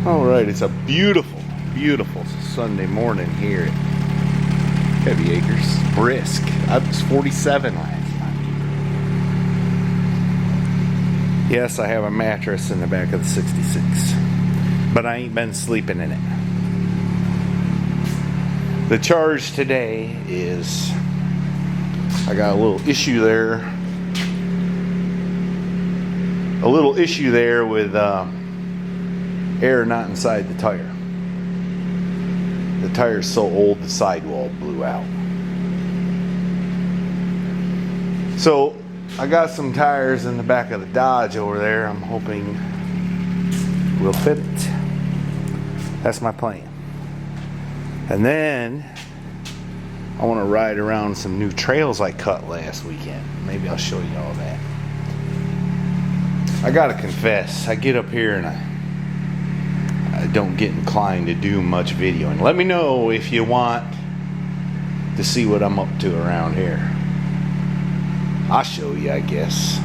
Alright, it's a beautiful, beautiful Sunday morning here at Heavy Acres. Brisk. I was 47 last night. Yes, I have a mattress in the back of the 66, but I ain't been sleeping in it. The charge today is, I got a little issue there. With air not inside the tire. The tire's so old the sidewall blew out. So I got some tires in the back of the Dodge over there. I'm hoping we'll fit it. That's my plan. And then I want to ride around some new trails I cut last weekend. Maybe I'll show you all that. I gotta confess, I get up here and I don't get inclined to do much videoing. Let me know if you want to see what I'm up to around here. I'll show you, I guess.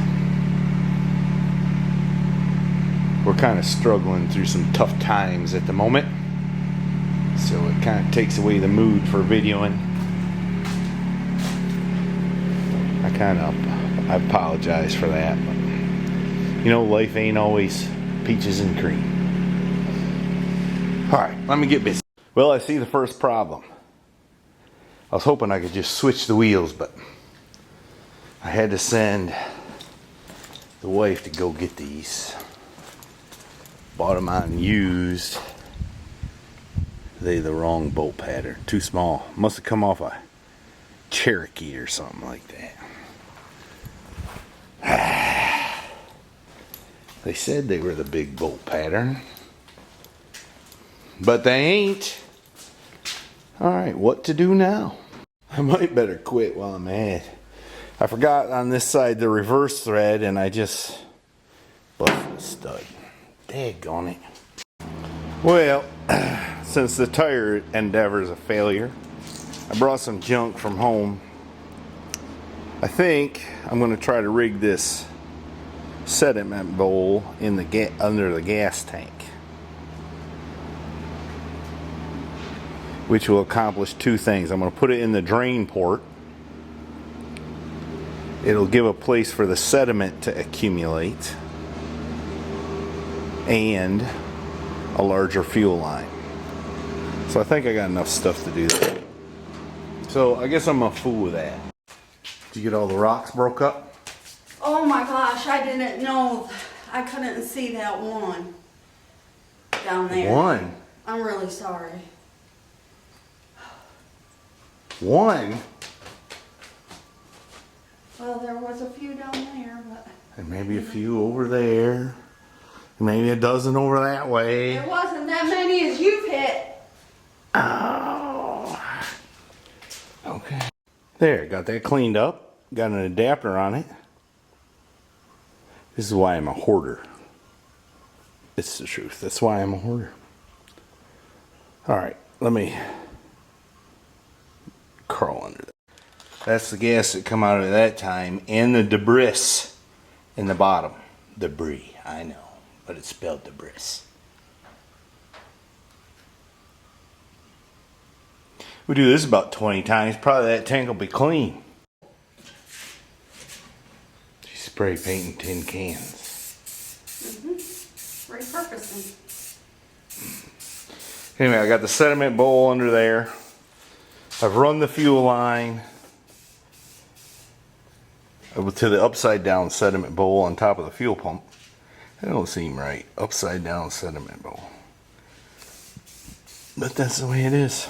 We're kind of struggling through some tough times at the moment, so it kind of takes away the mood for videoing. I apologize for that, but you know, life ain't always peaches and cream. Alright, let me get busy. Well, I see the first problem. I was hoping I could just switch the wheels, but I had to send the wife to go get these. Bought them on used. They're the wrong bolt pattern. Too small. Must have come off a Cherokee or something like that. They said they were the big bolt pattern, but they ain't. Alright, what to do now? I might better quit while I'm at it. I forgot on this side the reverse thread and I just busted the stud. Daggone it. Well, since the tire endeavor is a failure, I brought some junk from home. I think I'm going to try to rig this sediment bowl in the under the gas tank, which will accomplish two things. I'm going to put it in the drain port. It'll give a place for the sediment to accumulate and a larger fuel line. So I think I got enough stuff to do that. So I guess I'm a fool with that. Did you get all the rocks broke up? Oh my gosh, I didn't know. I couldn't see that one down there. One? I'm really sorry. One? Well, there was a few down there, but... And maybe a few over there. Maybe a dozen over that way. There wasn't that many as you've hit. Oh. Okay. There, got that cleaned up. Got an adapter on it. This is why I'm a hoarder. It's the truth. That's why I'm a hoarder. Alright, let me crawl under that. That's the gas that come out of that time, and the debris in the bottom. Debris, I know, but it's spelled debris. We do this about 20 times. Probably that tank will be clean. She's spray painting tin cans. Repurposing. Anyway, I got the sediment bowl under there. I've run the fuel line to the upside down sediment bowl on top of the fuel pump. That don't seem right. Upside down sediment bowl. But that's the way it is.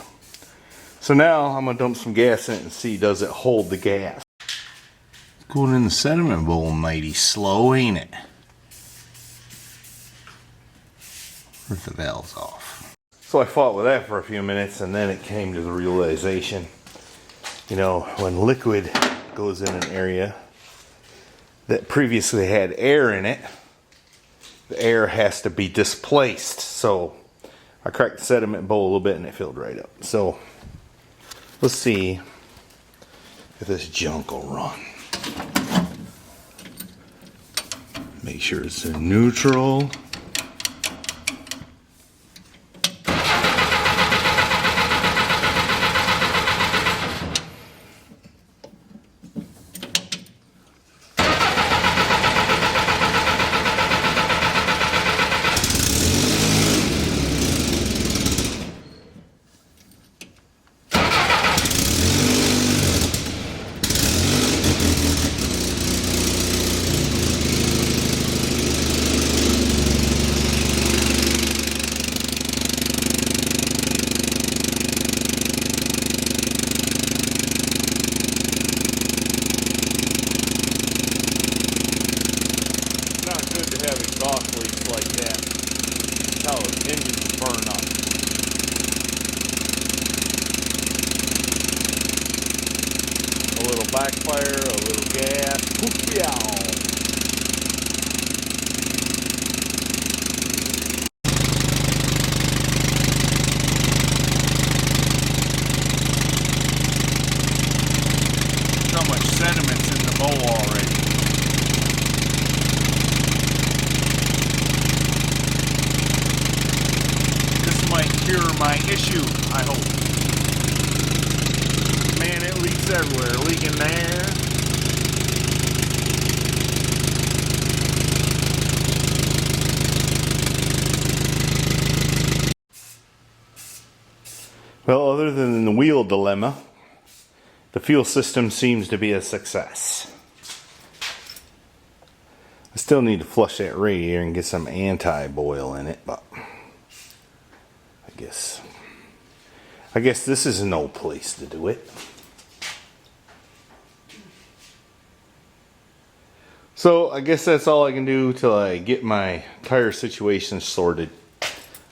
So now I'm going to dump some gas in it and see, does it hold the gas? It's going in the sediment bowl mighty slow, ain't it? With the valves off. So I fought with that for a few minutes, and then it came to the realization, you know, when liquid goes in an area that previously had air in it, the air has to be displaced. So I cracked the sediment bowl a little bit and it filled right up. So let's see if this junk will run. Make sure it's in neutral. backfire, a little gas. Poof-yow. So much sediment's in the bowl already. This might cure my issue, I hope. Man, it leaks everywhere. Leaking there. Well, other than the wheel dilemma, the fuel system seems to be a success. I still need to flush that radiator and get some anti-boil in it, but I guess this is no place to do it. So I guess that's all I can do till I get my tire situation sorted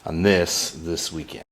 on this weekend.